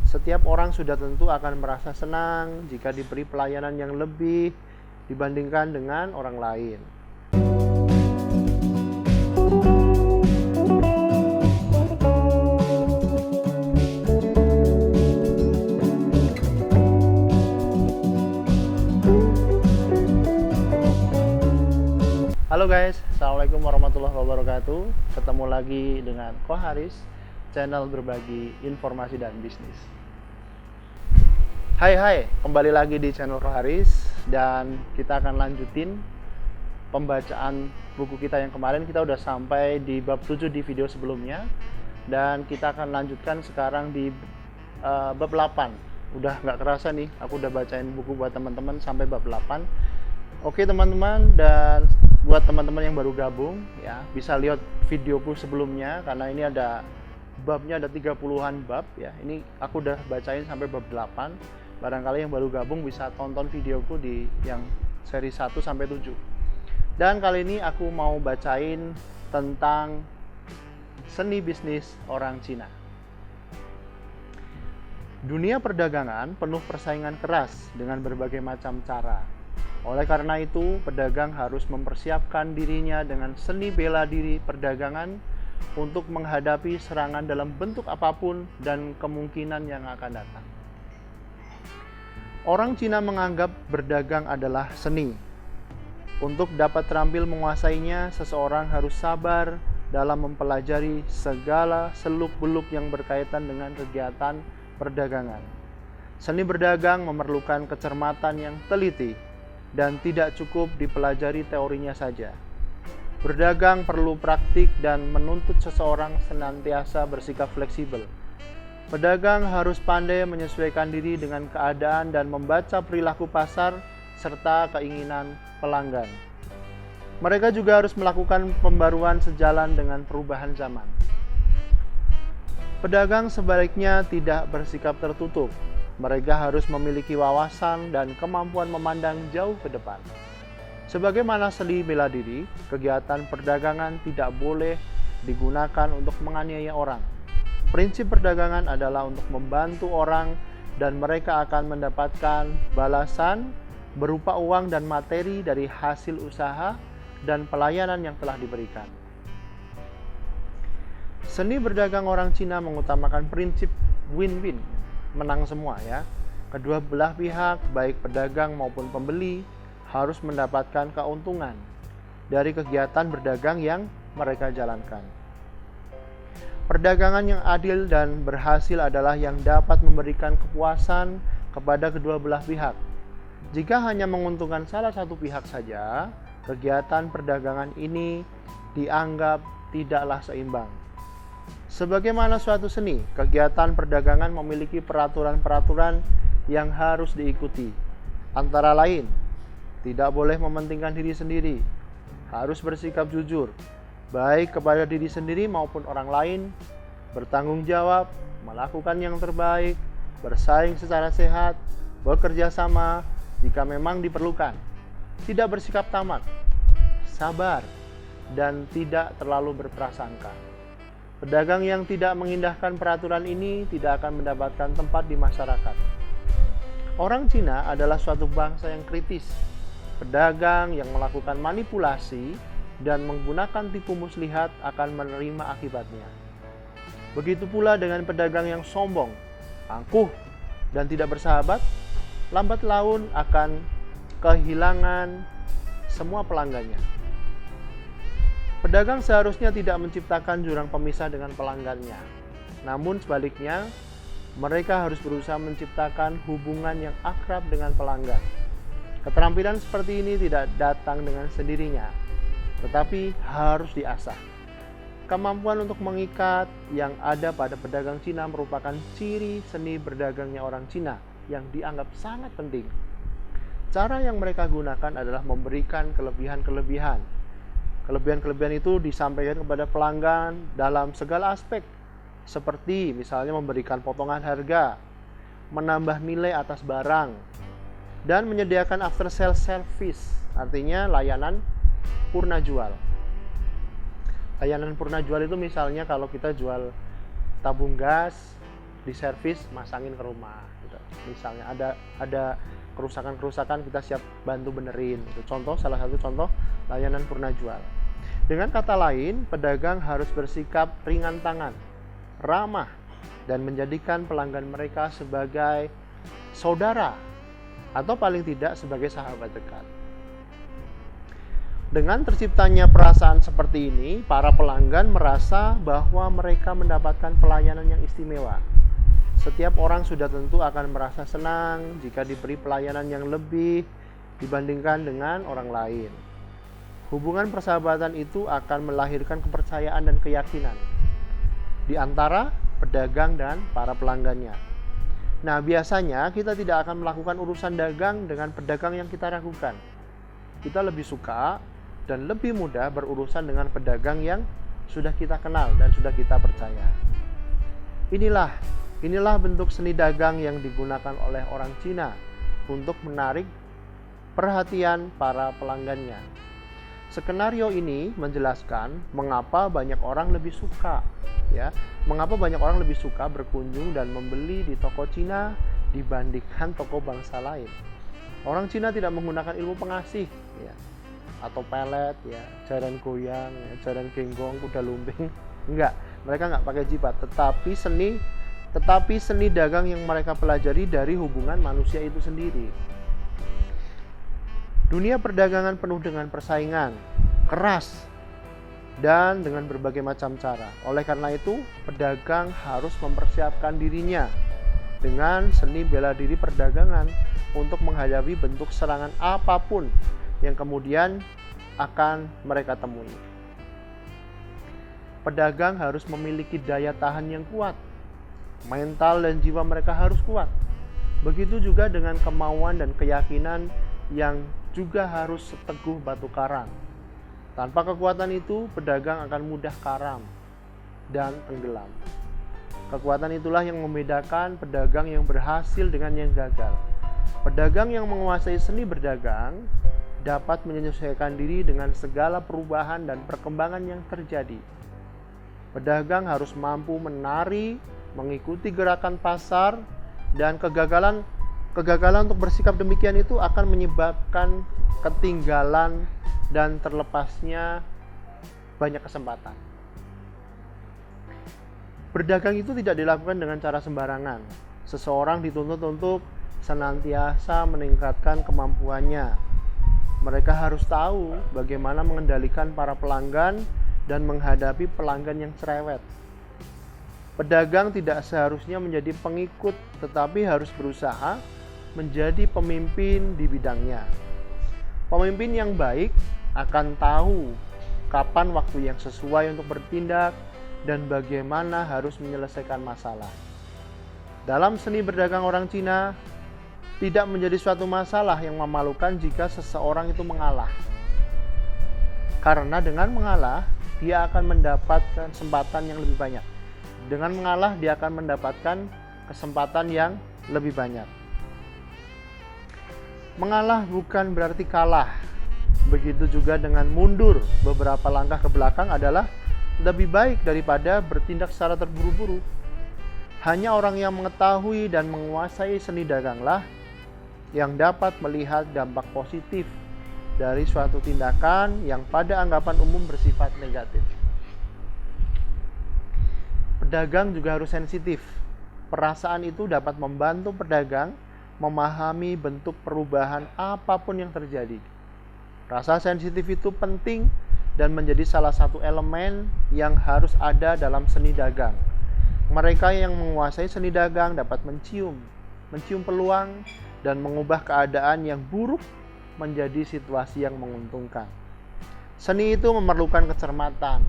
Setiap orang sudah tentu akan merasa senang jika diberi pelayanan yang lebih dibandingkan dengan orang lain. Halo guys, Assalamualaikum warahmatullahi wabarakatuh. Ketemu lagi dengan Ko Haris, channel berbagi informasi dan bisnis. Hai, kembali lagi di channel Ko Haris. Dan kita akan lanjutin pembacaan buku kita yang kemarin. Kita udah sampai di bab 7 di video sebelumnya. Dan kita akan lanjutkan sekarang di bab 8. Udah nggak kerasa nih, aku udah bacain buku buat teman-teman sampai bab 8. Oke teman-teman, dan buat teman-teman yang baru gabung ya, bisa lihat videoku sebelumnya karena ini ada babnya, ada 30-an bab ya. Ini aku udah bacain sampai bab 8. Barangkali yang baru gabung bisa tonton videoku di yang seri 1 sampai 7. Dan kali ini aku mau bacain tentang seni bisnis orang Cina. Dunia perdagangan penuh persaingan keras dengan berbagai macam cara. Oleh karena itu, pedagang harus mempersiapkan dirinya dengan seni bela diri perdagangan untuk menghadapi serangan dalam bentuk apapun dan kemungkinan yang akan datang. Orang Cina menganggap berdagang adalah seni. Untuk dapat terampil menguasainya, seseorang harus sabar dalam mempelajari segala seluk-beluk yang berkaitan dengan kegiatan perdagangan. Seni berdagang memerlukan kecermatan yang teliti dan tidak cukup dipelajari teorinya saja. Berdagang perlu praktik dan menuntut seseorang senantiasa bersikap fleksibel. Pedagang harus pandai menyesuaikan diri dengan keadaan dan membaca perilaku pasar serta keinginan pelanggan. Mereka juga harus melakukan pembaruan sejalan dengan perubahan zaman. Pedagang sebaliknya tidak bersikap tertutup. Mereka harus memiliki wawasan dan kemampuan memandang jauh ke depan. Sebagaimana seni bela diri, kegiatan perdagangan tidak boleh digunakan untuk menganiaya orang. Prinsip perdagangan adalah untuk membantu orang dan mereka akan mendapatkan balasan berupa uang dan materi dari hasil usaha dan pelayanan yang telah diberikan. Seni berdagang orang Cina mengutamakan prinsip win-win, menang semua ya. Kedua belah pihak, baik pedagang maupun pembeli, harus mendapatkan keuntungan dari kegiatan berdagang yang mereka jalankan. Perdagangan yang adil dan berhasil adalah yang dapat memberikan kepuasan kepada kedua belah pihak. Jika hanya menguntungkan salah satu pihak saja, kegiatan perdagangan ini dianggap tidaklah seimbang. Sebagaimana suatu seni, kegiatan perdagangan memiliki peraturan-peraturan yang harus diikuti. Antara lain, tidak boleh mementingkan diri sendiri, harus bersikap jujur, baik kepada diri sendiri maupun orang lain, bertanggung jawab, melakukan yang terbaik, bersaing secara sehat, bekerja sama jika memang diperlukan, tidak bersikap tamak, sabar, dan tidak terlalu berprasangka. Pedagang yang tidak mengindahkan peraturan ini tidak akan mendapatkan tempat di masyarakat. Orang Cina adalah suatu bangsa yang kritis. Pedagang yang melakukan manipulasi dan menggunakan tipu muslihat akan menerima akibatnya. Begitu pula dengan pedagang yang sombong, angkuh, dan tidak bersahabat, lambat laun akan kehilangan semua pelanggannya. Pedagang seharusnya tidak menciptakan jurang pemisah dengan pelanggannya. Namun sebaliknya, mereka harus berusaha menciptakan hubungan yang akrab dengan pelanggan. Keterampilan seperti ini tidak datang dengan sendirinya, tetapi harus diasah. Kemampuan untuk mengikat yang ada pada pedagang Cina merupakan ciri seni berdagangnya orang Cina yang dianggap sangat penting. Cara yang mereka gunakan adalah memberikan kelebihan-kelebihan. Kelebihan-kelebihan itu disampaikan kepada pelanggan dalam segala aspek, seperti misalnya memberikan potongan harga, menambah nilai atas barang, dan menyediakan after sale service, artinya layanan purna jual. Layanan purna jual itu misalnya kalau kita jual tabung gas, diservis, masangin ke rumah gitu. Misalnya ada kerusakan kita siap bantu benerin itu. Salah satu contoh layanan purna jual. Dengan kata lain, pedagang harus bersikap ringan tangan, ramah, dan menjadikan pelanggan mereka sebagai saudara atau paling tidak sebagai sahabat dekat. Dengan terciptanya perasaan seperti ini, para pelanggan merasa bahwa mereka mendapatkan pelayanan yang istimewa. Setiap orang sudah tentu akan merasa senang jika diberi pelayanan yang lebih dibandingkan dengan orang lain. Hubungan persahabatan itu akan melahirkan kepercayaan dan keyakinan di antara pedagang dan para pelanggannya. Nah, biasanya kita tidak akan melakukan urusan dagang dengan pedagang yang kita ragukan. Kita lebih suka dan lebih mudah berurusan dengan pedagang yang sudah kita kenal dan sudah kita percaya. Inilah bentuk seni dagang yang digunakan oleh orang Cina untuk menarik perhatian para pelanggannya. Skenario ini menjelaskan mengapa banyak orang lebih suka berkunjung dan membeli di toko Cina dibandingkan toko bangsa lain. Orang Cina tidak menggunakan ilmu pengasih atau pelet jaran goyang, jaran genggong, kuda lumping. Mereka nggak pakai jimat, tetapi seni dagang yang mereka pelajari dari hubungan manusia itu sendiri. Dunia perdagangan penuh dengan persaingan keras dan dengan berbagai macam cara. Oleh karena itu, pedagang harus mempersiapkan dirinya dengan seni bela diri perdagangan untuk menghadapi bentuk serangan apapun yang kemudian akan mereka temui. Pedagang harus memiliki daya tahan yang kuat. Mental dan jiwa mereka harus kuat. Begitu juga dengan kemauan dan keyakinan yang juga harus seteguh batu karang. Tanpa kekuatan itu, pedagang akan mudah karam dan tenggelam. Kekuatan itulah yang membedakan pedagang yang berhasil dengan yang gagal. Pedagang yang menguasai seni berdagang dapat menyesuaikan diri dengan segala perubahan dan perkembangan yang terjadi. Pedagang harus mampu menari, mengikuti gerakan pasar, dan kegagalan untuk bersikap demikian itu akan menyebabkan ketinggalan dan terlepasnya banyak kesempatan. Berdagang itu tidak dilakukan dengan cara sembarangan. Seseorang dituntut untuk senantiasa meningkatkan kemampuannya. Mereka harus tahu bagaimana mengendalikan para pelanggan dan menghadapi pelanggan yang cerewet. Pedagang tidak seharusnya menjadi pengikut, tetapi harus berusaha menjadi pemimpin di bidangnya. Pemimpin yang baik akan tahu kapan waktu yang sesuai untuk bertindak dan bagaimana harus menyelesaikan masalah. Dalam seni berdagang orang Cina, tidak menjadi suatu masalah yang memalukan jika seseorang itu mengalah. Karena dengan mengalah, dia akan mendapatkan kesempatan yang lebih banyak. Dengan mengalah, dia akan mendapatkan kesempatan yang lebih banyak. Mengalah bukan berarti kalah. Begitu juga dengan mundur beberapa langkah ke belakang adalah lebih baik daripada bertindak secara terburu-buru. Hanya orang yang mengetahui dan menguasai seni daganglah yang dapat melihat dampak positif dari suatu tindakan yang pada anggapan umum bersifat negatif. Pedagang juga harus sensitif. Perasaan itu dapat membantu pedagang memahami bentuk perubahan apapun yang terjadi. Rasa sensitif itu penting dan menjadi salah satu elemen yang harus ada dalam seni dagang. Mereka yang menguasai seni dagang dapat mencium peluang dan mengubah keadaan yang buruk menjadi situasi yang menguntungkan. Seni itu memerlukan kecermatan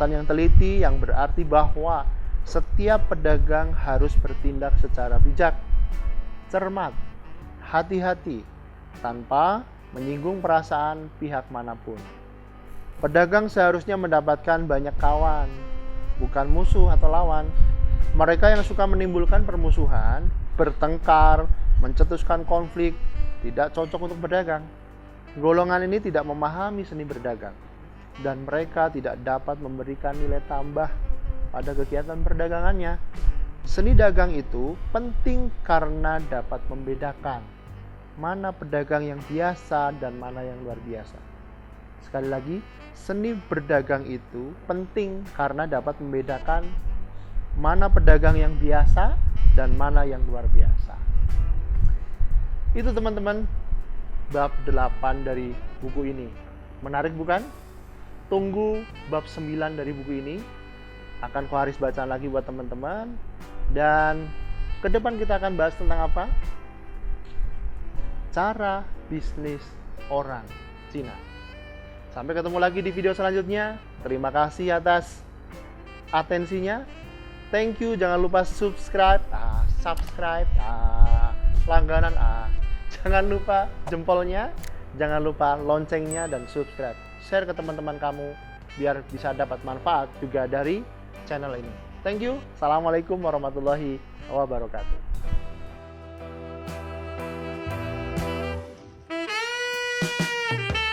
yang teliti, yang berarti bahwa setiap pedagang harus bertindak secara bijak, cermat, hati-hati, tanpa menyinggung perasaan pihak manapun. Pedagang seharusnya mendapatkan banyak kawan, bukan musuh atau lawan. Mereka yang suka menimbulkan permusuhan, bertengkar, mencetuskan konflik, tidak cocok untuk berdagang. Golongan ini tidak memahami seni berdagang, dan mereka tidak dapat memberikan nilai tambah pada kegiatan perdagangannya. Seni dagang itu penting karena dapat membedakan mana pedagang yang biasa dan mana yang luar biasa. Sekali lagi, seni berdagang itu penting karena dapat membedakan mana pedagang yang biasa dan mana yang luar biasa. Itu teman-teman, bab 8 dari buku ini. Menarik bukan? Tunggu bab 9 dari buku ini. Akan kuharis bacaan lagi buat teman-teman. Dan ke depan kita akan bahas tentang apa? Cara bisnis orang Cina. Sampai ketemu lagi di video selanjutnya. Terima kasih atas atensinya. Thank you. Jangan lupa subscribe, langganan, jangan lupa jempolnya, jangan lupa loncengnya dan subscribe. Share ke teman-teman kamu biar bisa dapat manfaat juga dari channel ini. Thank you. Assalamualaikum warahmatullahi wabarakatuh.